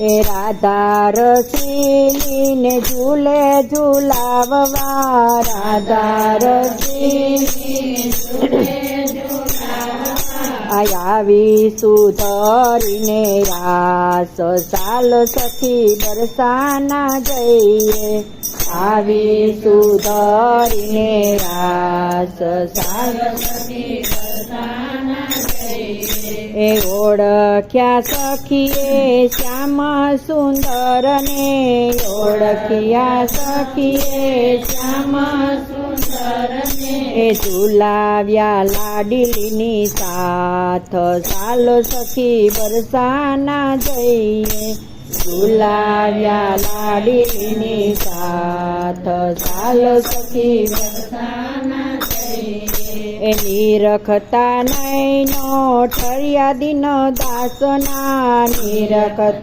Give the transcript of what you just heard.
એ રાધા રસીને ઝૂલે ઝૂલાવવા રાધા રસીને આવી સુધરીને રાસ સાલ સખી બરસાના જઈએ આવી સુધરીને રાસ સાલ સખી બરસાના જઈએ એ ઓળખ્યા સખીએ શ્યામ સુંદરને ઓળખ્યા સખીએ શ્યામ સુંદરને એ ઝુલાવ્યા લાડીલીની સાથ સાલો સખી બરસાના જઈએ ઝુલાવ્યા લાડીલીની સાથ સાલો સખી બરસાના જઈએ એ નિરખતા નૈનો ઠર્યા દિન દાસના નિરખતા